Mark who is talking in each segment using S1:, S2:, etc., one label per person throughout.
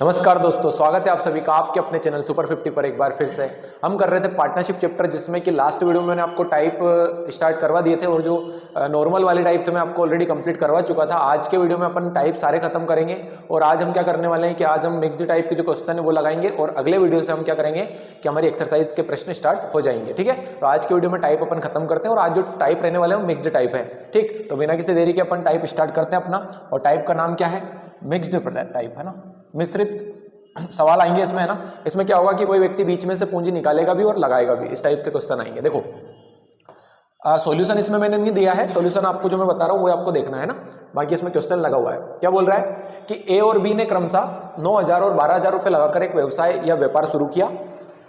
S1: नमस्कार दोस्तों, स्वागत है आप सभी का आपके अपने चैनल सुपर 50 पर। एक बार फिर से हम कर रहे थे पार्टनरशिप चैप्टर, जिसमें कि लास्ट वीडियो में मैंने आपको टाइप स्टार्ट करवा दिए थे और जो नॉर्मल वाले टाइप थे मैं आपको ऑलरेडी कंप्लीट करवा चुका था। आज के वीडियो में अपन टाइप सारे खत्म करेंगे और आज हम क्या करने वाले हैं कि आज हम मिक्स्ड टाइप के जो क्वेश्चन है वो लगाएंगे और अगले वीडियो से हम क्या करेंगे कि हमारी एक्सरसाइज के प्रश्न स्टार्ट हो जाएंगे। ठीक है, तो आज के वीडियो में टाइप अपन खत्म करते हैं और आज जो टाइप रहने वाले हैं वो मिक्स्ड टाइप है। ठीक, तो बिना किसी देरी के अपन टाइप स्टार्ट करते हैं अपना, और टाइप का नाम क्या है? मिक्स्ड टाइप है ना, मिश्रित सवाल आएंगे इसमें, है ना। इसमें क्या होगा कि कोई व्यक्ति बीच में से पूंजी निकालेगा भी और लगाएगा भी, इस टाइप के क्वेश्चन आएंगे। देखो सॉल्यूशन इसमें मैंने नहीं दिया है, सॉल्यूशन आपको जो मैं बता रहा हूं वो आपको देखना है ना, बाकी इसमें क्वेश्चन लगा हुआ है। क्या बोल रहा है कि ए और बी ने क्रमशः 9,000 और 12,000 रुपए लगाकर एक व्यवसाय या व्यापार शुरू किया,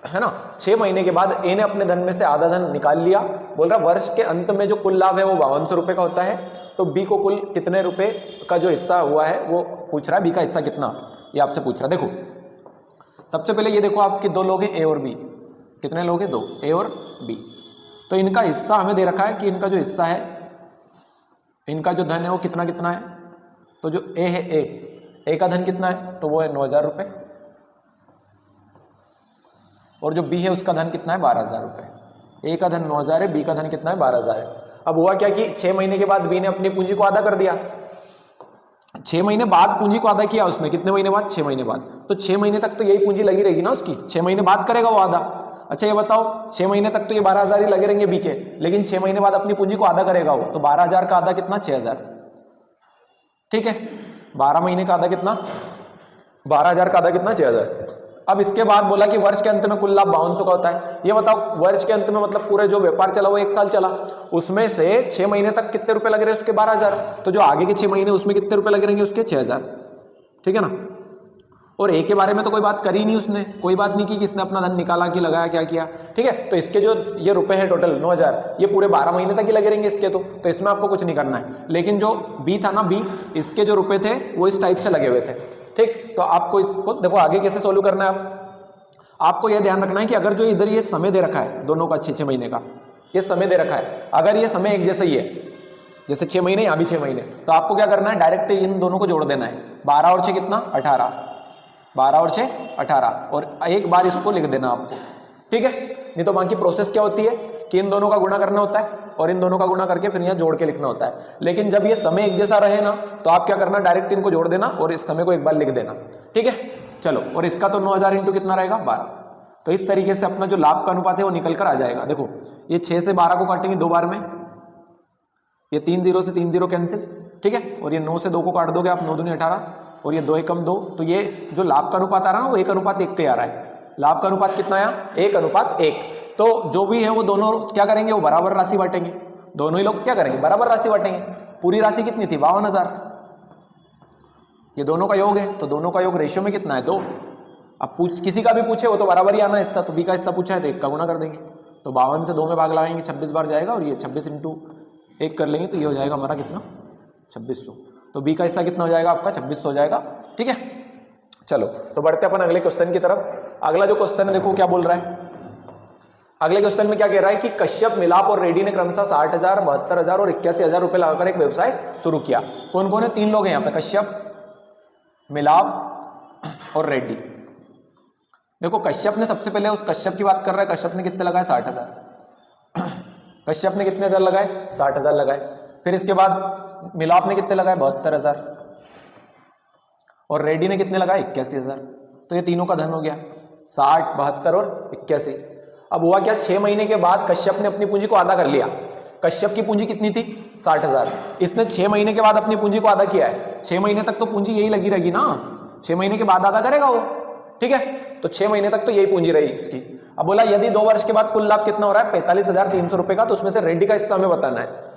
S1: है ना। 6 महीने के बाद ए ने अपने धन में से आधा धन निकाल लिया। बोल रहा वर्ष के अंत में जो कुल लाभ है वो 5200 रुपए का होता है। तो बी को कुल कितने रुपए का जो हिस्सा हुआ है वो पूछ रहा है, बी का हिस्सा कितना, ये आपसे पूछ रहा है। देखो सबसे पहले ये देखो, आपके दो लोग हैं ए और बी। कितने लोग हैं? 2, ए और बी। तो इनका हिस्सा हमें दे रखा है कि इनका जो हिस्सा है, इनका जो धन है वो कितना कितना है। तो जो ए है, ए का धन कितना है? तो वो है 9,000 रुपए, और जो बी है उसका धन कितना है? 12,000 रुपए। ए का धन 9,000 है, बी का धन कितना है? 12,000 है। अब हुआ क्या कि 6 महीने के बाद बी ने अपनी पूंजी को आधा कर दिया। 6 महीने बाद पूंजी को आधा किया उसने। कितने महीने बाद? 6 महीने बाद। तो 6 महीने तक तो यही पूंजी लगी रहेगी ना उसकी, 6 महीने बाद करेगा वो आधा। अच्छा ये बताओ, 6 महीने तक तो ये 12,000 ही लगे रहेंगे बी के, लेकिन 6 महीने बाद अपनी पूंजी को आधा करेगा वो, तो 12,000 का आधा कितना? 6,000। ठीक है, 12 महीने का आधा कितना? 12,000 का आधा कितना? 6,000। अब इसके बाद बोला कि वर्ष के अंत में कुल लाभ 5200 का होता है। ये बताओ वर्ष के अंत में मतलब पूरे जो व्यापार चला वो 1 साल चला, उसमें से 6 महीने तक कितने रुपए लग रहे हैं उसके? 12,000। तो जो आगे के 6 महीने उसमें कितने रुपए लगे रहेंगे उसके? 6,000। ठीक है ना। और ए के बारे में तो कोई बात करी नहीं उसने, कोई बात नहीं की कि इसने अपना धन निकाला कि लगाया क्या किया। ठीक है, तो इसके जो ये रुपए हैं टोटल 9,000, ये पूरे 12 महीने तक ही लगे रहेंगे इसके, तो इसमें आपको कुछ नहीं करना है। लेकिन जो बी था ना, बी, इसके जो रुपए थे वो इस टाइप से लगे हुए थे। ठीक, तो आपको इसको देखो आगे कैसे सोल्व करना है। आपको यह ध्यान रखना है कि अगर जो इधर ये समय दे रखा है दोनों का 6-6 महीने का, ये समय दे रखा है, अगर ये समय एक जैसा ही है, जैसे 6 महीने यहाँ भी 6 महीने, तो आपको क्या करना है? डायरेक्ट इन दोनों को जोड़ देना है। 12 और 6 कितना? 18। 12 और 6 18, और एक बार इसको लिख देना आपको। ठीक है, नहीं तो बाकी प्रोसेस क्या होती है कि इन दोनों का गुणा करना होता है और इन दोनों का गुणा करके फिर यहाँ जोड़ के लिखना होता है। लेकिन जब ये समय एक जैसा रहे ना, तो आप क्या करना? डायरेक्ट इनको जोड़ देना और इस समय को एक बार लिख देना। ठीक है, चलो, और इसका तो 9,000 इंटू कितना रहेगा? 12। तो इस तरीके से अपना जो लाभ का अनुपात है वो निकल कर आ जाएगा। देखो ये 6 से 12 को काटेंगे 2 बार में, ये 3 0 से 3 0 कैंसिल। ठीक है, और ये 9 से 2 को काट दोगे आप, 9 दूनी 18, और ये 2 एकम 2, तो ये जो लाभ का अनुपात आ रहा है ना वो 1:1 के आ रहा है। लाभ का अनुपात कितना आया? 1:1। तो जो भी है वो दोनों क्या करेंगे? वो बराबर राशि बांटेंगे। दोनों ही लोग क्या करेंगे? बराबर राशि बांटेंगे। पूरी राशि कितनी थी? 52,000। ये दोनों का योग है, तो दोनों का योग रेशियो में कितना है? 2। अब किसी का भी पूछे वो तो बराबर ही आना है हिस्सा, तो बी का हिस्सा पूछा है तो 1 का गुना कर देंगे। तो 52 से 2 में भाग लगाएंगे, 26 बार जाएगा, और ये 26 इंटू 1 कर लेंगे, तो ये हो जाएगा हमारा कितना? 2600। तो बी का हिस्सा कितना हो जाएगा आपका? 2600 हो जाएगा। ठीक है, चलो तो बढ़ते अपन अगले क्वेश्चन की तरफ। अगला जो क्वेश्चन है देखो क्या बोल रहा है। अगले क्वेश्चन में क्या कह रहा है कि कश्यप, मिलाप और रेड्डी ने क्रमशः 60,000, 72,000 और 81,000 रुपए लगाकर एक व्यवसाय शुरू किया। कौन कौन है? 3 लोग हैं यहाँ पे, कश्यप, मिलाप और रेड्डी। देखो कश्यप ने सबसे पहले, उस कश्यप की बात कर रहा है, कश्यप ने कितने लगाए? 60,000। कश्यप ने कितने हजार लगाए? 60,000 लगाए। फिर इसके बाद मिलाप ने कितने लगाए? 72,000। और रेड्डी ने कितने लगाए? 81,000। तो ये तीनों का धन हो गया 60, 72 और 81। अब हुआ क्या? 6 महीने के बाद कश्यप ने अपनी पूंजी को आधा कर लिया। कश्यप की पूंजी कितनी थी? 60,000। इसने 6 महीने के बाद अपनी पूंजी को आधा किया है। 6 महीने तक तो पूंजी यही लगी रहेगी ना, 6 महीने के बाद आधा करेगा वो। ठीक है, तो 6 महीने तक तो यही पूंजी रही उसकी। अब बोला यदि 2 वर्ष के बाद कुल लाभ कितना हो रहा है? 45,300 रुपए का, तो उसमें से रेड्डी का हिस्सा हमें बताना है।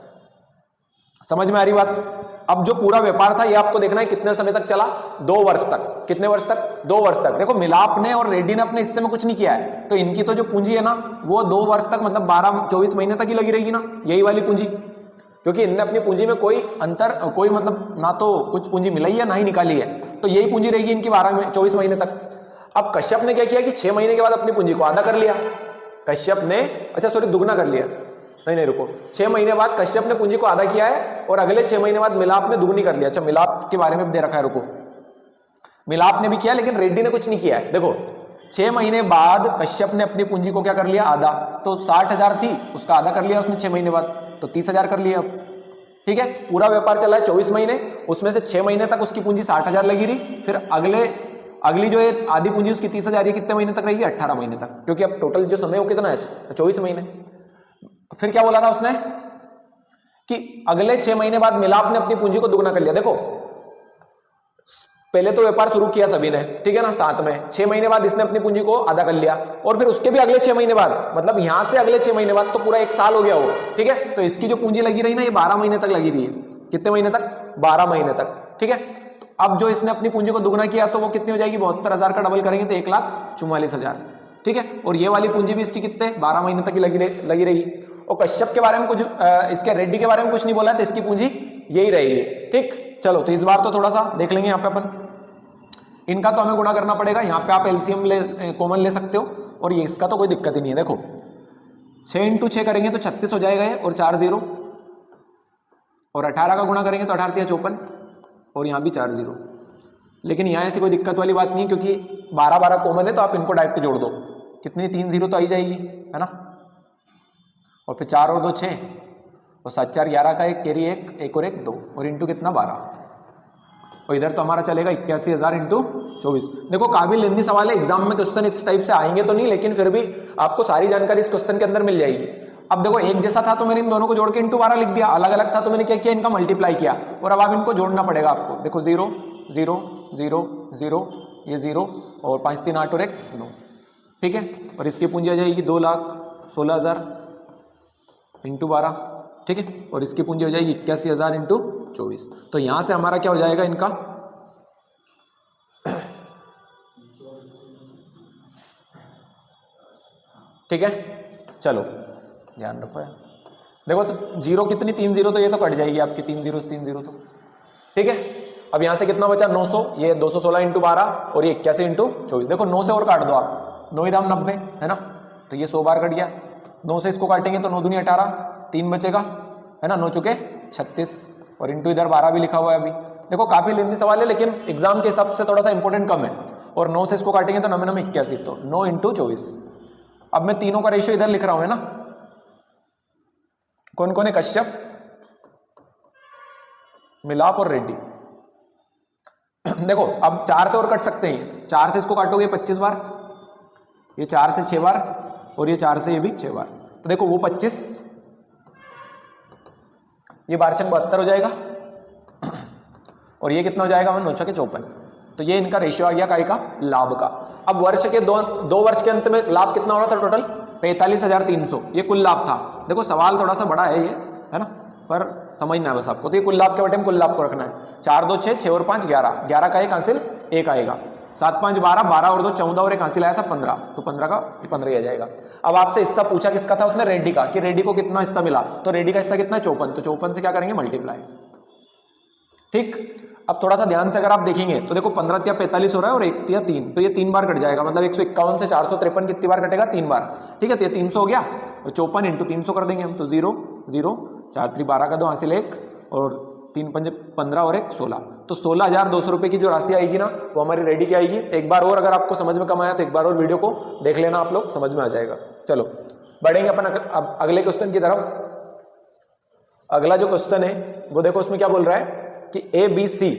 S1: समझ में आ रही बात? अब जो पूरा व्यापार था ये आपको देखना है कितने समय तक चला? 2 वर्ष तक। कितने वर्ष तक? 2 वर्ष तक। देखो मिलाप ने और रेड्डी ने अपने हिस्से में कुछ नहीं किया है, तो इनकी तो जो पूंजी है ना वो 2 वर्ष तक, मतलब 12-24 महीने तक ही लगी रहेगी ना, यही वाली पूंजी, क्योंकि इनने अपनी पूंजी में कोई अंतर, कोई मतलब ना तो कुछ पूंजी मिलाई है ना ही निकाली है, तो यही पूंजी रहेगी इनकी 24 महीने तक। अब कश्यप ने क्या किया कि 6 महीने के बाद अपनी पूंजी को आधा कर लिया कश्यप ने, अच्छा सॉरी दुगना कर लिया, नहीं रुको, 6 महीने बाद कश्यप ने पूंजी को आधा किया है और अगले 6 महीने बाद मिलाप ने दुगनी कर लिया। अच्छा मिलाप के बारे में दे रखा है, रुको, मिलाप ने भी किया लेकिन रेड्डी ने कुछ नहीं किया है। देखो 6 महीने बाद कश्यप ने अपनी पूंजी को क्या कर लिया, आधा, तो 60,000 थी उसका आधा कर लिया उसने 6 महीने बाद, तो 30,000 कर लिया अब। ठीक है, पूरा व्यापार चला है 24 महीने, उसमें से 6 महीने तक उसकी पूंजी 60,000 लगी रही, फिर अगली जो है आधी पूंजी उसकी 30,000 कितने महीने तक रहेगी, 18 महीने तक, क्योंकि अब टोटल जो समय वो कितना है 24 महीने। फिर क्या बोला था उसने कि अगले 6 महीने बाद मिलाप ने अपनी पूंजी को दुगना कर लिया। देखो पहले तो व्यापार शुरू किया सभी ने, ठीक है ना, साथ में 6 महीने बाद इसने अपनी पूंजी को आधा कर लिया, और फिर उसके भी अगले 6 महीने बाद, मतलब यहां से अगले 6 महीने बाद तो पूरा 1 साल हो गया वो। ठीक है, तो इसकी जो पूंजी लगी रही ना, ये 12 महीने तक लगी रही है। कितने महीने तक, 12 महीने तक। ठीक है, तो अब जो इसने अपनी पूंजी को दुगना किया तो वो कितनी हो जाएगी, 72,000 का डबल करेंगे तो 1,44,000। ठीक है, और ये वाली पूंजी भी इसकी कितने 12 महीने तक ही लगी रही। और कश्यप के बारे में कुछ, इसके रेड्डी के बारे में कुछ नहीं बोला है, तो इसकी पूंजी यही रहेगी। ठीक, चलो तो इस बार तो थोड़ा सा देख लेंगे यहाँ पे अपन, इनका तो हमें गुणा करना पड़ेगा। यहाँ पे आप एलसीएम कॉमन ले सकते हो, और ये इसका तो कोई दिक्कत ही नहीं है। देखो 6 × 6 करेंगे तो 36 हो जाएगा ये, और 4 0, और 18 का गुणा करेंगे तो 18 × 54, और यहाँ भी 4 0। लेकिन यहाँ ऐसी कोई दिक्कत वाली बात नहीं है, क्योंकि 12 कॉमन है, तो आप इनको डायरेक्ट जोड़ दो, कितनी 3 0 तो आई जाएगी, है ना, और फिर 4 और 2 6, और 7 4 11 का एक कैरी 1 और 1 2, और इंटू कितना 12, और इधर तो हमारा चलेगा 81,000 × 24। देखो काबिल लेंदी सवाल है, एग्जाम में क्वेश्चन इस टाइप से आएंगे तो नहीं, लेकिन फिर भी आपको सारी जानकारी इस क्वेश्चन के अंदर मिल जाएगी। अब देखो एक जैसा था तो मैंने इन दोनों को जोड़ के × 12 लिख दिया, अलग अलग था तो मैंने क्या किया, इनका मल्टीप्लाई किया, और अब आप इनको जोड़ना पड़ेगा आपको। देखो 0 0 0 0, ये 0, और 5 3 8 और 1 9। ठीक है, और इसकी पूंजी आ जाएगी 2,16,000 × 12। ठीक है, और इसकी पूंजी हो जाएगी 81,000 × 24। तो यहां से हमारा क्या हो जाएगा इनका, ठीक है, चलो ध्यान रखो यार। देखो तो 0 कितनी 3 0, तो ये तो कट जाएगी आपकी 3 0 से 3 0 तो। ठीक है, अब यहां से कितना बचा 900, ये 216 × 12, और ये 81 × 24। देखो 9 से और काट दो आप, 9 दाम 90, है ना, तो ये 100 बार कट गया। 9 से इसको काटेंगे तो 9 दूनी 18, 3 बचेगा, है ना, 9 चुके 36, और इंटू इधर 12 भी लिखा हुआ है अभी। देखो काफी लेंदी सवाल है, लेकिन एग्जाम के हिसाब से थोड़ा सा इंपॉर्टेंट कम है। और 9 से इसको काटेंगे तो 9 9 81, तो 9 × 24। अब मैं तीनों का रेशियो इधर लिख रहा हूं, है ना, कौन कौन है, कश्यप, मिलाप और रेड्डी। देखो अब 4 से और कट सकते हैं, 4 से इसको काटोगे 25 बार, ये 4 से 6 बार, और ये 4 से ये भी 6 बार, तो देखो वो 25, ये 12 × 72 हो जाएगा, और ये कितना हो जाएगा 9 × 6 = 54। तो ये इनका रेशियो आ गया काय का, लाभ का। अब वर्ष के दो वर्ष के अंत में लाभ कितना हो रहा था टोटल, 45,300, ये कुल लाभ था। देखो सवाल थोड़ा सा बड़ा है ये, है ना, पर समझना है बस आपको। तो ये कुल लाभ के बटे में कुल लाभ को रखना है। 4 2 6, 6 और 5 11, 11 का एक हासिल 1 आएगा, 7 5 12, 12 और 2 14, और एक हासिल आया था 15, तो 15 का 15 ही आ जाएगा। अब आपसे हिस्सा पूछा किसका था उसने, रेड्डी का, कि रेड्डी को कितना हिस्सा मिला, तो रेड्डी का हिस्सा कितना है 54, तो 54 से क्या करेंगे मल्टीप्लाई। ठीक, अब थोड़ा सा ध्यान से अगर आप देखेंगे तो देखो 15 × 45 हो रहा है, और 1 × 3, तो ये 3 बार कट जाएगा, मतलब 151 से 453 कितनी बार कटेगा, 3 बार। ठीक है, तो ये 300 हो गया, और 54 × 300 कर देंगे हम, तो 0 0, 4 3 12 का 2 हासिल 1, और 3 5 15, और 1 16, तो 16,200 रुपए की जो राशि आएगी ना, वो हमारी रेडी की आएगी। एक बार और अगर आपको समझ में कम आया तो एक बार और वीडियो को देख लेना, आप लोग समझ में आ जाएगा। चलो बढ़ेंगे अपन अब अगले क्वेश्चन की तरफ। अगला जो क्वेश्चन है वो देखो, उसमें क्या बोल रहा है कि ABC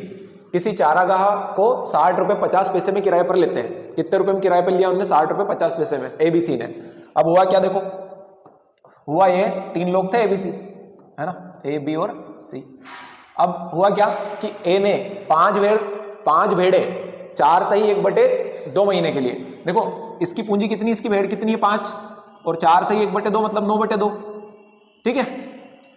S1: किसी चारागाह को 60 रुपए 50 पैसे में किराए पर लेते हैं। कितने रुपए में किराए पर लिया उन्होंने, 60 रुपए 50 पैसे में, ABC ने। अब हुआ क्या, देखो हुआ ये 3 लोग थे ABC, है ना, A B और C। अब हुआ क्या कि A ने 5 भेड़े 4 सही 1/2 महीने के लिए। देखो इसकी पूंजी कितनी, इसकी भेड़ कितनी है 5, और 4 सही 1/2 मतलब 9/2। ठीक है,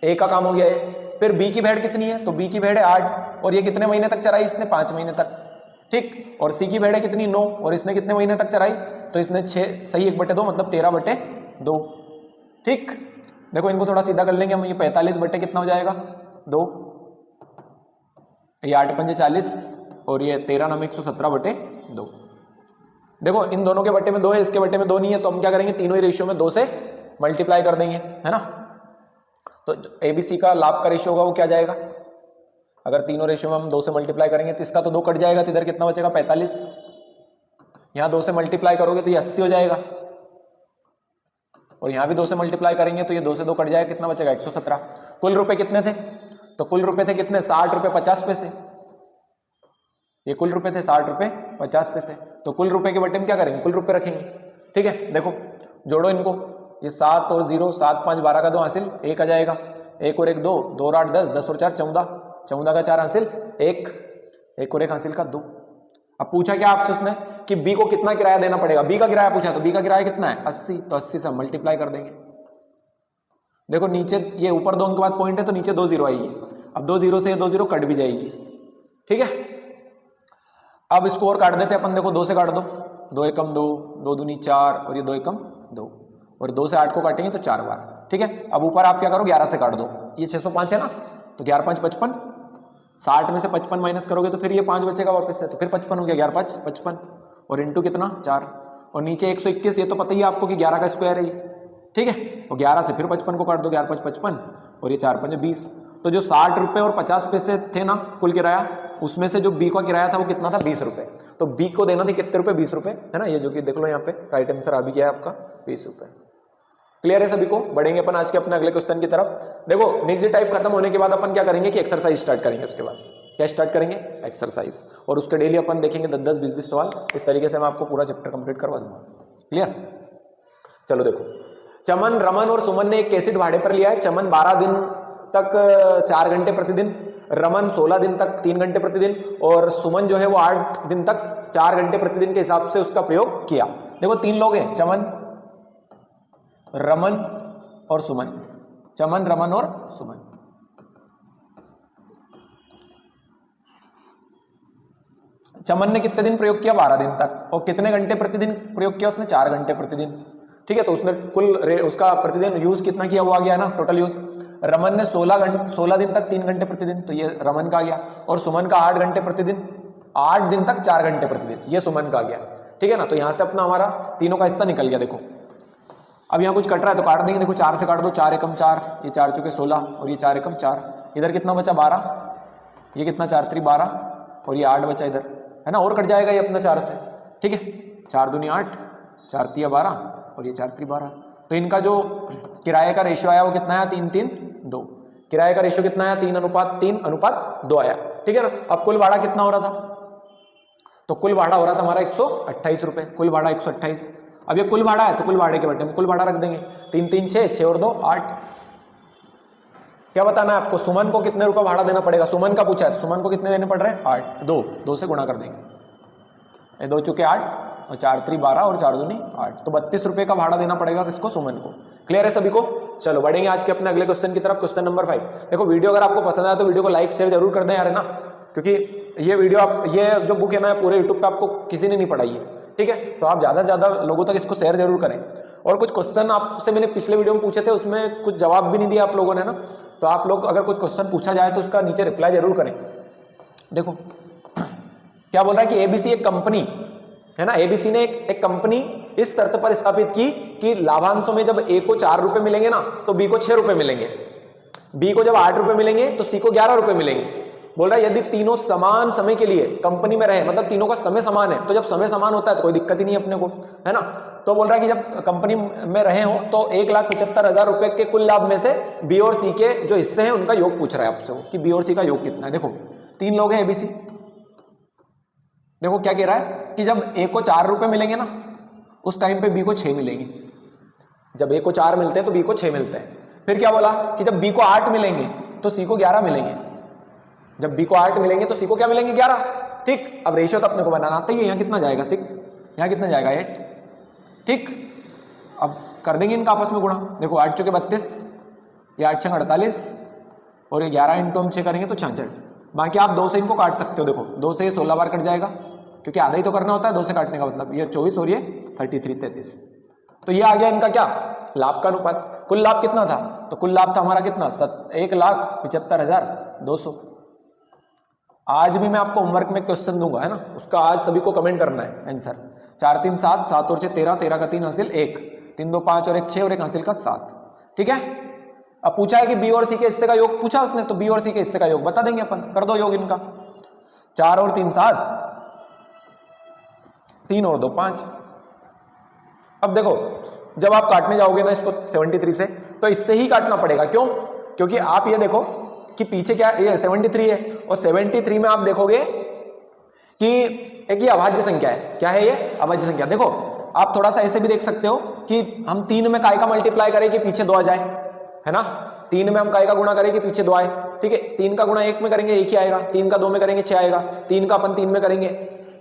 S1: A का काम हो गया है। फिर B की भेड़ कितनी है, तो B की भेड़ है 8, और ये कितने महीने तक चराई इसने, 5 महीने तक। ठीक, और C की भेड़ है कितनी 9, और इसने कितने महीने तक चराई, तो इसने 6 सही 1/2 मतलब 13/2। ठीक, देखो इनको थोड़ा सीधा कर लेंगे हम, ये 45 कितना हो जाएगा 2, ये 8 5 40, और ये 13 9 117/2। देखो इन दोनों के बट्टे में 2 है, इसके बट्टे में 2 नहीं है, तो हम क्या करेंगे, तीनों ही रेशियो में 2 से मल्टीप्लाई कर देंगे, है ना। तो ABC का लाभ का रेशियो होगा वो क्या जाएगा, अगर तीनों रेशियो में हम 2 से मल्टीप्लाई करेंगे तो इसका तो 2 कट जाएगा, तो इधर कितना बचेगा 45। यहाँ 2 से मल्टीप्लाई करोगे तो ये 80 हो जाएगा, और यहाँ भी 2 से मल्टीप्लाई करेंगे तो ये 2 से 2 कट जाएगा, कितना बचेगा 117। कुल रुपए कितने थे? तो कुल रुपए थे कितने? 60 रुपये 50 पैसे। ये कुल रुपए थे 60 रुपये 50 पैसे। तो कुल रुपए के बटे में क्या करेंगे? कुल रुपए रखेंगे। ठीक है, देखो जोड़ो इनको, ये 7 और 0, 7 5 12 का 2 हासिल 1 आ जाएगा, 1 और 1 2, 2 और 8 10, 10 और 4 14, 14 का 4 हासिल 1, 1 और 1 हासिल का 2। अब पूछा क्या आपसे उसने कि बी को कितना किराया देना पड़ेगा? बी का किराया पूछा, तो बी का किराया कितना है 80, तो 80 से मल्टीप्लाई कर देंगे। देखो नीचे ये ऊपर 2 के बाद पॉइंट है तो नीचे 2 0 आएगी, अब 2 0 से ये 2 0 कट भी जाएगी। ठीक है, अब इसको और काट देते हैं अपन, देखो 2 से काट दो, 2 एकम 2, 2 दूनी 4 और ये 2 एकम 2, और 2 से 8 को काटेंगे तो 4 बार। ठीक है, अब ऊपर आप क्या करो 11 से काट दो, ये 605 है ना, तो 11 5 55, 60 में से 55 माइनस करोगे तो फिर ये 5 बचेगा वापस से, तो फिर 55 हो गया, 11 5 55, और इंटू कितना 4, और नीचे 121, ये तो पता ही है आपको कि 11 का स्क्वायर है ये। ठीक है, और 11 से फिर 55 को काट दो, 11 5 55, और ये 4 5 20। तो जो 60 रुपये और 50 पैसे थे ना कुल किराया, उसमें से जो बी का किराया था वो कितना था 20 रुपये। तो बी को देना था कितने रुपए? 20 रुपये, है ना, ये जो कि देख लो यहाँ पे राइट आंसर आ भी गया है आपका 20 रुपये। क्लियर है सभी को? बढ़ेंगे अपन आज के अपने अगले क्वेश्चन की तरफ। देखो मिक्स्ड टाइप खत्म होने के बाद अपन क्या करेंगे कि एक्सरसाइज स्टार्ट करेंगे। उसके बाद क्या स्टार्ट करेंगे? एक्सरसाइज, और उसके डेली अपन देखेंगे 10 10 20 20 सवाल। इस तरीके से मैं आपको पूरा चैप्टर कंप्लीट करवा दूंगा। क्लियर? चलो देखो, चमन, रमन और सुमन ने एक कैसेट भाड़े पर लिया है। चमन 12 दिन तक 4 घंटे प्रतिदिन, रमन 16 दिन तक 3 घंटे प्रतिदिन, और सुमन जो है वो 8 दिन तक 4 घंटे प्रतिदिन के हिसाब से उसका प्रयोग किया। देखो 3 लोग हैं, चमन, रमन और सुमन, चमन, रमन और सुमन। चमन ने कितने दिन प्रयोग किया? 12 दिन तक। और कितने घंटे प्रतिदिन प्रयोग किया उसने? 4 घंटे प्रतिदिन। ठीक है, तो उसने कुल उसका प्रतिदिन यूज कितना किया वो आ गया ना, टोटल यूज। रमन ने 16 दिन तक 3 घंटे प्रतिदिन, तो ये रमन का आ गया। और सुमन का 8 घंटे प्रतिदिन, 8 दिन तक 4 घंटे प्रतिदिन, ये सुमन का आ गया। ठीक है ना, तो यहां से अपना हमारा तीनों का हिस्सा निकल गया। देखो अब यहाँ कुछ कट रहा है तो काट देंगे। देखो 4 से काट दो, 4 एकम 4, ये 4 चुके 16, और ये 4 एकम 4, इधर कितना बचा 12, ये कितना 4 3 12, और ये 8 बचा इधर, है ना, और कट जाएगा ये अपना 4 से। ठीक है, 4 दूनी 8, 4 तिया 12, और ये 4 3 12। तो इनका जो किराए का रेशियो आया वो कितना आया? 3 3 2। किराए का रेशियो कितना आया? 3:3:2 आया। ठीक है ना। अब कुल भाड़ा कितना हो रहा था? तो कुल भाड़ा हो रहा था हमारा 128 रुपये, कुल भाड़ा 128। अब ये कुल भाड़ा है तो कुल भाड़े के बटे में कुल भाड़ा रख देंगे। 3 3 6, 6 और 2 8। क्या बताना है आपको? सुमन को कितने रुपए भाड़ा देना पड़ेगा? सुमन का पूछा है, तो सुमन को कितने देने पड़ रहे हैं? 8। 2 से गुणा कर देंगे, ये 2 चुके 8, और 4 3 12, और 4 दूनी 8, तो 32 रुपए का भाड़ा देना पड़ेगा किसको? सुमन को। क्लियर है सभी को? चलो बढ़ेंगे आज के अपने अगले क्वेश्चन की तरफ। Question number 5। देखो वीडियो अगर आपको पसंद आया तो वीडियो को लाइक शेयर जरूर कर दें यार, है ना, क्योंकि ये वीडियो ये जो बुक है ना पूरे यूट्यूब पे आपको किसी ने नहीं पढ़ाई है। ठीक है, तो आप ज्यादा से ज्यादा लोगों तक इसको शेयर जरूर करें। और कुछ क्वेश्चन आपसे मैंने पिछले वीडियो में पूछे थे, उसमें कुछ जवाब भी नहीं दिया आप लोगों ने ना, तो आप लोग अगर कुछ क्वेश्चन पूछा जाए तो उसका नीचे रिप्लाई जरूर करें। देखो क्या बोल रहा है कि एबीसी एक कंपनी है ना, एबीसी ने एक कंपनी इस शर्त पर स्थापित की कि लाभांशों में जब ए को 4 रुपए मिलेंगे ना तो बी को 6 रुपए मिलेंगे, बी को जब 8 रुपए मिलेंगे तो सी को 11 रुपए मिलेंगे। बोल रहा है यदि तीनों समान समय के लिए कंपनी में रहे, मतलब तीनों का समय समान है, तो जब समय समान होता है तो कोई दिक्कत ही नहीं अपने को, है ना। तो बोल रहा है कि जब कंपनी में रहे हो तो 1,75,000 रुपए के कुल लाभ में से बी और सी के जो हिस्से हैं उनका योग पूछ रहा है आपसे कि बी और सी का योग कितना है। देखो 3 लोग हैं एबीसी। देखो क्या कह रहा है कि जब ए को 4 रुपए मिलेंगे ना उस टाइम पे बी को 6 मिलेंगे। जब ए को 4 मिलते हैं तो बी को 6 मिलते हैं। फिर क्या बोला कि जब बी को 8 मिलेंगे तो सी को 11 मिलेंगे। जब बी को 8 मिलेंगे तो सी को क्या मिलेंगे? 11। ठीक, अब रेशियो तो अपने को बनाना आता ही है। यहाँ कितना जाएगा 6, यहाँ कितना जाएगा 8। ठीक, अब कर देंगे इनका आपस में गुणा। देखो 8 चौके 32, ये 8 छंग 48, और ये 11 इनको हम 6 करेंगे तो 66। बाकी आप 2 से इनको काट सकते हो। देखो 2 से ये 16 बार कट जाएगा क्योंकि आधा ही तो करना होता है 2 से काटने का मतलब। ये 24 और ये 33 33। तो ये आ गया इनका क्या? लाभ का अनुपात। कुल लाभ कितना था? तो कुल लाभ था हमारा कितना? 1,75,200। आज भी मैं आपको होमवर्क में क्वेश्चन दूंगा, है ना, उसका आज सभी को कमेंट करना है आंसर। 4 3 7, 7 और 6 13, 13 का 3 हासिल 1, 3 2 5 और 1 6 और 1 हासिल का 7। ठीक है, अब पूछा है कि बी और सी के हिस्से का योग पूछा उसने, तो बी और सी के हिस्से का योग बता देंगे अपन, कर दो योग इनका। 4 और 3 7, 3 और 2 5। अब देखो जब आप काटने जाओगे ना इसको 73 से, तो इससे ही काटना पड़ेगा। क्यों? क्योंकि आप ये देखो कि पीछे क्या ये 73 है, और 73 में आप देखोगे कि एक ये अभाज्य संख्या है। क्या है ये? अभाज्य संख्या। देखो आप थोड़ा सा ऐसे भी देख सकते हो कि हम 3 में काय का मल्टीप्लाई करें कि पीछे 2 आ जाए, है ना। 3 में हम काय का गुणा करें कि पीछे 2 आए, ठीक है। 3 का गुणा 1 में करेंगे 1 ही आएगा, 3 का 2 में करेंगे 6 आएगा, 3 का अपन 3 में करेंगे,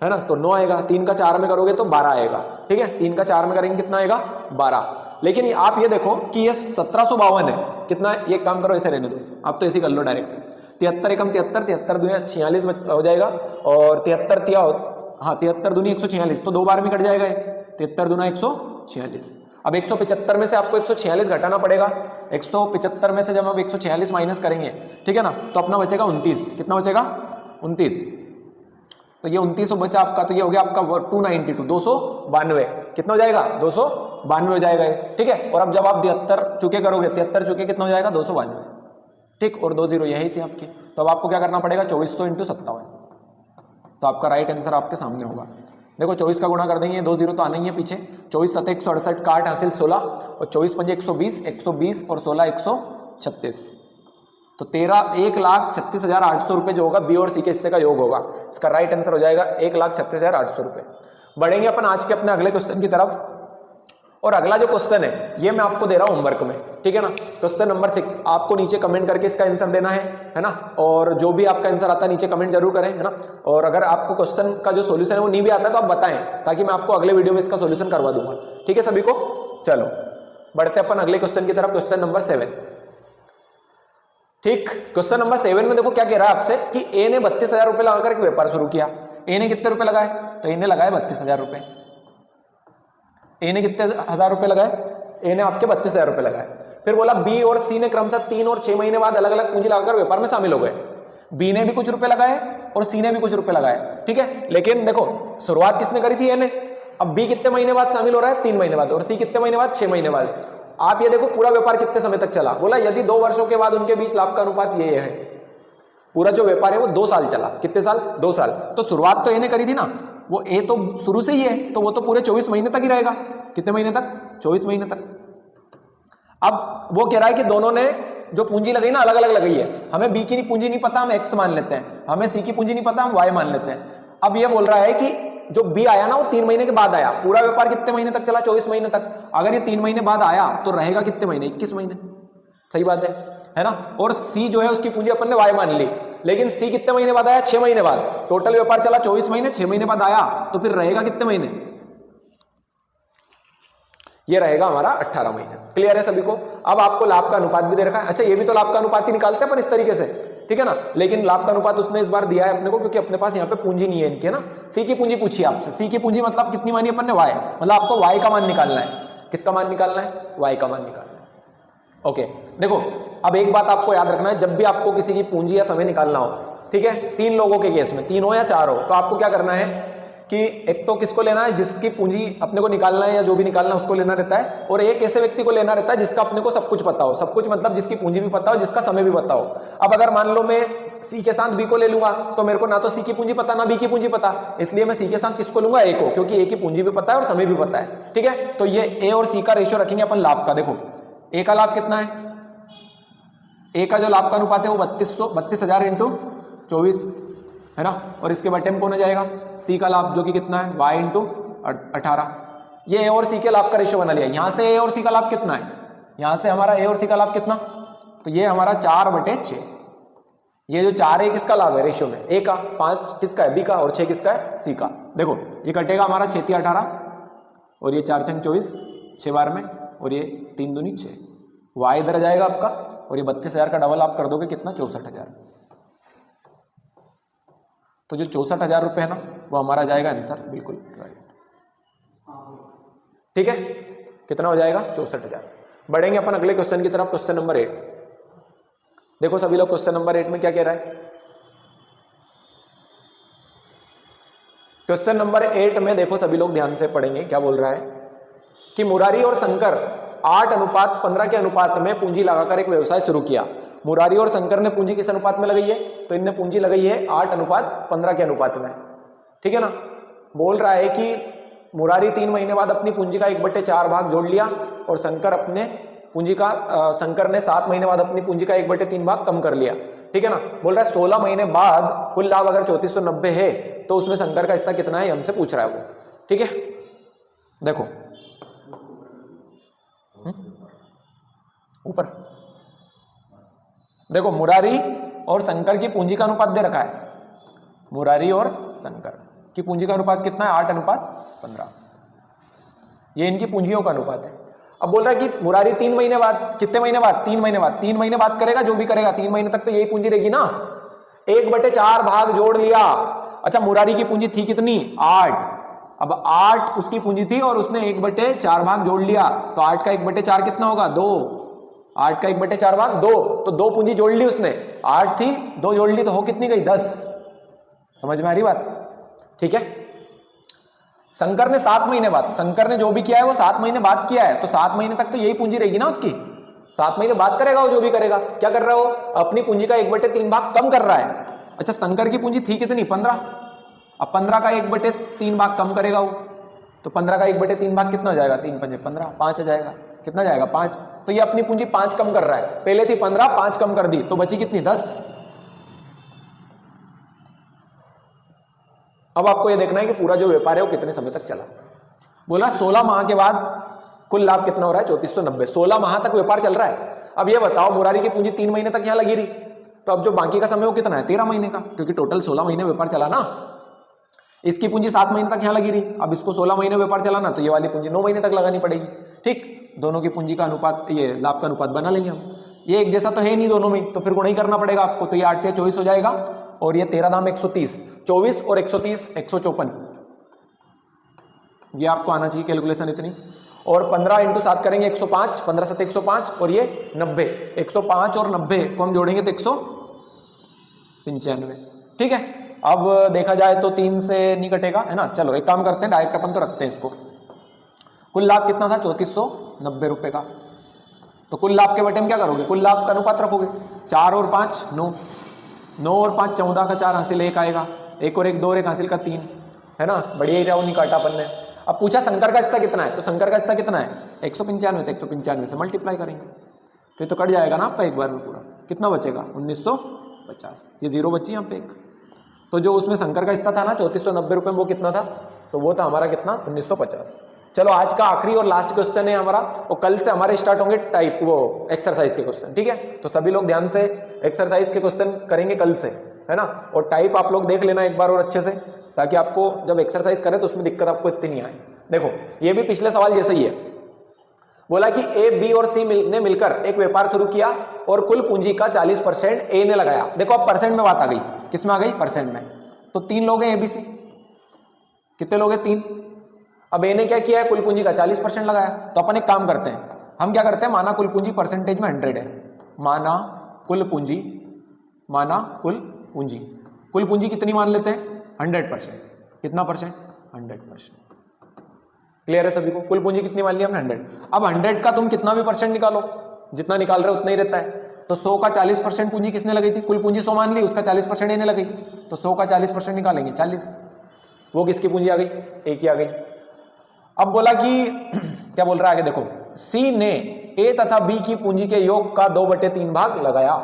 S1: है ना, तो 9 आएगा, 3 का 4 में करोगे तो 12 आएगा, ठीक है। 3 का 4 में करेंगे कितना आएगा? 12। लेकिन आप ये देखो कि ये 1752 है, कितना है? ये काम करो ऐसे रहने दो, आप तो ऐसे कर लो डायरेक्ट। 73 एकम 73, 73 दूनी 46 हो जाएगा, और 73 तिया, हाँ 73 दूनी 146, तो 2 बार में कट जाएगा। 73 दूना 146। अब 175 में से आपको 146 घटाना पड़ेगा। 175 में से जब हम 146 माइनस करेंगे, ठीक है ना, तो अपना बचेगा 29। कितना बचेगा? 29। तो ये 29 बचा आपका, तो ये हो गया आपका 292, 292। कितना हो जाएगा? 292 हो जाएगा, ठीक है। और अब जब आप 73 चुके करोगे, 73 चुके कितना हो जाएगा? 292, ठीक। और 2 0 यही से आपकी। तो अब आपको क्या करना पड़ेगा? 2400 इंटू 57, तो आपका राइट आंसर आपके सामने होगा। देखो 24 का गुणा कर देंगे, 2 0 तो आना ही है पीछे। 24 7 168 का 8 हासिल 16, और 24 5 120, 120 और 16 136, तो 1,36,800 रुपये जो होगा बी और सी के हिस्से का योग होगा। इसका राइट आंसर हो जाएगा 1,36,800 रुपये। बढ़ेंगे अपन आज के अपने अगले क्वेश्चन की तरफ, और अगला जो क्वेश्चन है ये मैं आपको दे रहा हूं होमवर्क में, ठीक है ना। क्वेश्चन नंबर 6, आपको नीचे कमेंट करके इसका आंसर देना है ना। और जो भी आपका आंसर आता है नीचे कमेंट जरूर करें, है ना। और अगर आपको क्वेश्चन का जो सॉल्यूशन है वो नहीं भी आता है तो आप बताएं, ताकि मैं आपको अगले वीडियो में इसका सॉल्यूशन करवा दूंगा, ठीक है सभी को। चलो बढ़ते अपन अगले क्वेश्चन की तरफ, क्वेश्चन नंबर 7, ठीक। क्वेश्चन नंबर 7 में देखो क्या कह रहा है आपसे कि ए ने 32,000 रुपए लगाकर एक व्यापार शुरू किया। ए ने कितने रुपए लगाए? तो ए ने लगाए 32,000 रुपए। ए ने कितने 1000 रुपए लगाए? ए ने आपके 32,000 रुपए लगाए। फिर बोला बी और सी ने क्रमशः 3 और 6 महीने बाद अलग अलग पूंजी लगाकर व्यापार में शामिल हो गए। बी ने भी कुछ रुपए लगाए और सी ने भी कुछ रुपए लगाए, ठीक है। लेकिन देखो शुरुआत किसने करी थी? ए ने। अब बी कितने महीने बाद शामिल हो रहा है? 3 महीने बाद, और सी कितने महीने बाद? 6 महीने बाद। आप ये देखो पूरा व्यापार कितने समय तक चला? बोला यदि 2 वर्षों के बाद उनके बीच लाभ का अनुपात ये है। पूरा जो व्यापार है वो 2 साल चला। कितने साल? 2 साल। तो शुरुआत तो ए ने करी थी ना, वो ए तो शुरू से ही है, तो वो तो पूरे 24 महीने तक ही रहेगा। कितने महीने तक? 24 महीने तक। अब वो कह रहा है कि दोनों ने जो पूंजी लगाई ना अलग अलग लगाई है। हमें बी की पूंजी नहीं पता, हम एक्स मान लेते हैं। हमें सी की पूंजी नहीं पता, हम वाई मान लेते हैं। अब ये बोल रहा है कि जो बी आया ना वो 3 महीने के बाद आया। पूरा व्यापार कितने महीने तक चला? 24 महीने तक। अगर ये 3 महीने बाद आया तो रहेगा कितने महीने? 21 महीने। सही बात है ना। और सी जो है उसकी पूंजी अपन ने वाई मान ली, लेकिन सी कितने महीने बाद आया? 6 महीने बाद। टोटल व्यापार चला 24 महीने, 6 महीने बाद आया तो फिर रहेगा कितने महीने? ये रहेगा हमारा 18 महीने। क्लियर है सभी को? अब आपको लाभ का अनुपात भी दे रखा है। अच्छा ये भी तो लाभ का अनुपात ही निकालते हैं पर इस तरीके से, ठीक है ना। लेकिन लाभ का अनुपात उसने इस बार दिया है अपने को, क्योंकि अपने पास यहाँ पे पूंजी नहीं है इनकी, है ना। सी की पूंजी पूछी आपसे। सी की पूंजी मतलब कितनी मानी अपन ने? वाई। मतलब आपको वाई का मान निकालना है। किसका मान निकालना है? वाई का मान निकालना है। ओके देखो अब एक बात आपको याद रखना है, जब भी आपको किसी की पूंजी या समय निकालना हो, ठीक है, 3 लोगों के केस में, 3 हो या 4 हो, तो आपको क्या करना है कि एक तो किसको लेना है जिसकी पूंजी अपने को निकालना है या जो भी निकालना है उसको लेना रहता है, और एक ऐसे व्यक्ति को लेना रहता है जिसका अपने को सब कुछ पता हो। सब कुछ मतलब जिसकी पूंजी भी पता हो, जिसका समय भी पता हो। अब अगर मान लो मैं सी के साथ बी को ले लूंगा तो मेरे को ना तो सी की पूंजी पता ना बी की पूंजी पता, इसलिए मैं सी के साथ किसको लूंगा? ए को, क्योंकि ए की पूंजी भी पता है और समय भी पता है, ठीक है। तो ये ए और सी का रेशियो रखेंगे अपन लाभ का। देखो ए का लाभ कितना है? ए का जो लाभ का अनुपात है वो 32,000 इंटू 24, है ना। और इसके बटे में कौन आ जाएगा? सी का लाभ जो कि कितना है? y into 18। ये ए और सी के लाभ का रेशियो बना लिया। यहां से ए और सी का लाभ कितना है? यहां से हमारा ए और सी का लाभ कितना? तो ये हमारा 4/6। ये जो 4 है किसका लाभ है रेशियो में? ए का। 5 किसका है? बी का। और 6 किसका है? सी का। देखो ये कटेगा हमारा 6 × 18, और ये 4 × 24, 6 बार में, और ये 3 दूनी 6। वाई इधर आ जाएगा आपका, और ये 32,000 का डबल आप कर दोगे कितना? 64,000। तो जो 64,000 रुपये है ना वो हमारा जाएगा आंसर, बिल्कुल राइट, ठीक है। कितना हो जाएगा? 64,000। बढ़ेंगे अपन अगले क्वेश्चन की तरफ, क्वेश्चन नंबर 8। देखो सभी लोग क्वेश्चन नंबर 8 में क्या कह रहा है? क्वेश्चन नंबर 8 में देखो सभी लोग ध्यान से पढ़ेंगे क्या बोल रहा है कि मुरारी और शंकर 8:15 के अनुपात में पूंजी लगाकर एक व्यवसाय शुरू किया। मुरारी और शंकर ने पूंजी किस अनुपात में लगाई है? तो इनने पूंजी लगाई है 8:15 के अनुपात में, ठीक है ना। बोल रहा है कि मुरारी 3 महीने बाद अपनी पूंजी का 1/4 भाग जोड़ लिया और शंकर ने 7 महीने बाद अपनी पूंजी का 1/3 भाग कम कर लिया, ठीक है ना। बोल रहा है 16 महीने बाद कुल लाभ अगर 3490 है तो उसमें शंकर का हिस्सा कितना है हमसे पूछ रहा है वो, ठीक है। देखो ऊपर देखो, मुरारी और शंकर की पूंजी का अनुपात दे रखा है। मुरारी और शंकर की पूंजी का अनुपात कितना है? 8:15। ये इनकी पूंजियों का अनुपात है। अब बोल रहा है कि मुरारी 3 महीने बाद, कितने महीने बाद? 3 महीने बाद। 3 महीने बाद करेगा जो भी करेगा, 3 महीने तक तो यही पूंजी रहेगी ना। 1/4 भाग जोड़ लिया। अच्छा, मुरारी की पूंजी थी कितनी? 8। अब 8 उसकी पूंजी थी और उसने 1/4 भाग जोड़ लिया, तो 8 का 1/4 कितना होगा? 2। 8 का 1/4 भाग 2, तो 2 पूंजी जोड़ ली उसने। 8 थी, 2 जोड़ ली तो हो कितनी गई? 10। समझ में आ रही बात? ठीक है। शंकर ने 7 महीने बाद, शंकर ने जो भी किया है वो 7 महीने बाद किया है, तो 7 महीने तक तो यही पूंजी रहेगी ना उसकी। 7 महीने बाद करेगा वो जो भी करेगा। क्या कर रहा हो? अपनी पूंजी का 1/3 भाग कम कर रहा है। अच्छा, शंकर की पूंजी थी कितनी? 15। अब 15 का 1/3 भाग कम करेगा वो, तो 15 का 1/3 भाग कितना हो जाएगा? 3 पंजे 15, 5 आ जाएगा। कितना जाएगा? 5। तो ये अपनी पूंजी 5 कम कर रहा है। पहले थी 15, 5 कम कर दी, तो बची कितनी? 10। अब आपको ये देखना है कि पूरा जो व्यापार है वो कितने समय तक चला। बोला 16 माह के बाद कुल लाभ कितना हो रहा है? 3490। 16 माह तक व्यापार चल रहा है। अब ये बताओ, मुरारी की पूंजी 3 महीने तक यहां लगी रही, तो अब जो बाकी का समय वो कितना है? 13 महीने का, क्योंकि टोटल 16 महीने व्यापार चला ना। इसकी पूंजी 7 महीने तक यहां लगी रही, अब इसको 16 महीने व्यापार चलाना, तो ये वाली पूंजी 9 महीने तक लगानी पड़ेगी। ठीक, दोनों की पूंजी का अनुपात, ये लाभ का अनुपात बना लेंगे हम। ये एक जैसा तो है नहीं दोनों में, तो फिर गुणा ही करना पड़ेगा आपको। तो ये 8 या 24 हो जाएगा, और ये 13 दाम 130, 24 और 130 154, ये आपको आना चाहिए कैलकुलेशन इतनी। और 15 × 7 करेंगे 105, 15 7 105, और ये 90, 105 और 90 को हम जोड़ेंगे तो 195, ठीक है। अब देखा जाए तो 3 से नहीं कटेगा, है ना। चलो एक काम करते हैं, डायरेक्ट अपन तो रखते हैं इसको। कुल लाभ कितना था? 3490 रुपए का। तो कुल लाभ के बटे में क्या करोगे? कुल लाभ का अनुपात रखोगे। 4 और 5 9, 9 और 5 14 का 4 हासिल 1 आएगा, 1 और 1 2 और 1 हासिल का 3, है ना। बढ़िया ही रहा, नहीं काटा अपन ने। अब पूछा शंकर का हिस्सा कितना है, तो शंकर का हिस्सा कितना है? 195, तो 195 से मल्टीप्लाई करेंगे तो ये तो कट जाएगा ना आपका एक बार में पूरा। कितना बचेगा? 1950। ये जीरो बची यहाँ पे एक। तो जो उसमें शंकर का हिस्सा था ना 3490 रुपये में, वो कितना था? तो वो था हमारा कितना? 1950। चलो आज का आखिरी और लास्ट क्वेश्चन है हमारा, और कल से हमारे स्टार्ट होंगे टाइप वो एक्सरसाइज के क्वेश्चन, ठीक है। तो सभी लोग ध्यान से एक्सरसाइज के क्वेश्चन करेंगे कल से, है ना। और टाइप आप लोग देख लेना एक बार और अच्छे से, ताकि आपको जब एक्सरसाइज करें तो उसमें दिक्कत आपको इतनी नहीं आए। देखो ये भी पिछले सवाल जैसे ही है। बोला कि ए, बी और सी ने मिलकर एक व्यापार शुरू किया और कुल पूंजी का 40% ए ने लगाया। देखो अब परसेंट में बात आ गई, किस में आ गई? परसेंट में। तो 3 लोग हैं एबीसी, कितने लोग हैं? 3। अब ए ने क्या किया है? कुल पूंजी का 40% लगाया। तो अपन एक काम करते हैं, हम क्या करते हैं, माना कुल पूंजी परसेंटेज में 100 है, माना कुल पूंजी, माना कुल पूंजी, कुल पूंजी कितनी मान लेते हैं? 100%। कितना परसेंट? 100%। क्लियर है सभी को? कुल पूंजी कितनी मान ली हमने? 100। अब 100 का तुम कितना भी परसेंट निकालो, जितना निकाल रहे हो उतना ही रहता है। तो 100 का 40% पूंजी किसने लगाई थी? कुल पूंजी 100 मान ली, उसका 40% इन्हें लगाई, तो 100 का 40% निकालेंगे 40। वो किसकी पूंजी आ गई? ए की आ गई। अब बोला कि क्या बोल रहा है आगे देखो, सी ने ए तथा बी की पूंजी के योग का 2/3 भाग लगाया।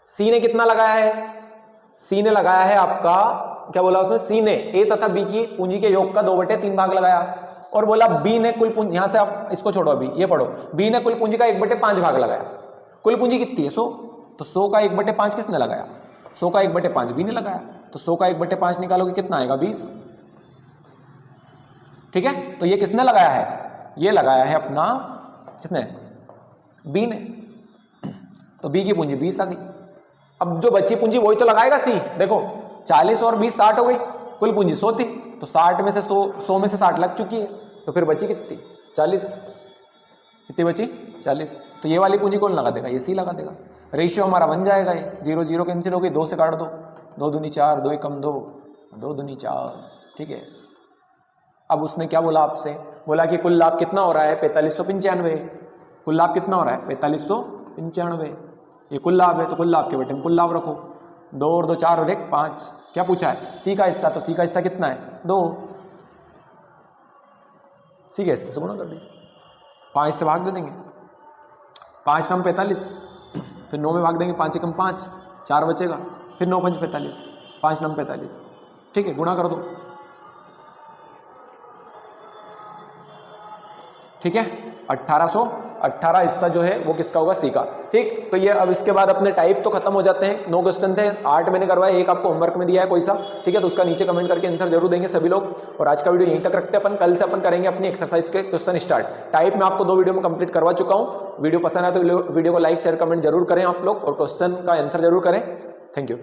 S1: सी ने कितना लगाया है? सी ने लगाया है आपका, क्या बोला उसने? सी ने ए तथा बी की पूंजी के योग का 2/3 भाग लगाया। और बोला बी ने कुल पूंजी, यहां से आप इसको छोड़ो, अभी ये पढ़ो, बी ने कुल पूंजी का 1/5 भाग लगाया। कुल पूंजी कितनी है? 100। तो 100 का 1/5 किसने लगाया? 100 का 1/5 बी ने लगाया। तो 100 का 1/5 निकालोगे कितना आएगा? 20। ठीक है, तो ये किसने लगाया है? ये लगाया है अपना, किसने? बी ने। तो बी की पूंजी 20 आ गई। अब जो बची पूंजी वही तो लगाएगा सी। देखो 40 और 20 60 हो गई, कुल पूंजी 100 थी, तो 60 में से 100 में से 60 लग चुकी है, तो फिर बची कितनी? 40। कितनी बची? 40। तो ये वाली पूंजी कौन लगा देगा? ये सी लगा देगा। रेशियो हमारा बन जाएगा, ये 0 0 कैंसिल हो गई, 2 से काट दो, 2 दूनी 4, 2 एकम 2, 2 दूनी 4, ठीक है। अब उसने क्या बोला आपसे, बोला कि कुल लाभ कितना हो रहा है 4595, कुल लाभ कितना हो रहा है 4595, ये कुल लाभ है तो कुल लाभ के बेटे में कुल लाभ रखो, 2 और 2 4 और 1 5। क्या पूछा है, सी का हिस्सा, तो सी का हिस्सा कितना है 2, सी के हिस्से से गुणा कर देंगे, 5 से भाग दे देंगे, 5 9 45, फिर 9 में भाग देंगे, 5 एकम 5, 4 बचेगा, फिर 9 5 45, 5 9 45, ठीक है, गुणा कर दो, ठीक है, 1818 हिस्सा जो है वो किसका होगा, सी का। ठीक, तो ये अब इसके बाद अपने टाइप तो खत्म हो जाते हैं, 9 क्वेश्चन थे, 8 मैंने करवाया, एक आपको होमवर्क में दिया है कोई सा, ठीक है, तो उसका नीचे कमेंट करके आंसर जरूर देंगे सभी लोग। और आज का वीडियो यहीं तक रखते हैं अपन, कल से अपन करेंगे अपनी एक्सरसाइज के क्वेश्चन स्टार्ट। टाइप में आपको 2 वीडियो में कंप्लीट करवा चुका हूँ, वीडियो पसंद आए तो वीडियो को लाइक शेयर कमेंट जरूर करें आप लोग, और क्वेश्चन का आंसर जरूर करें। Thank you.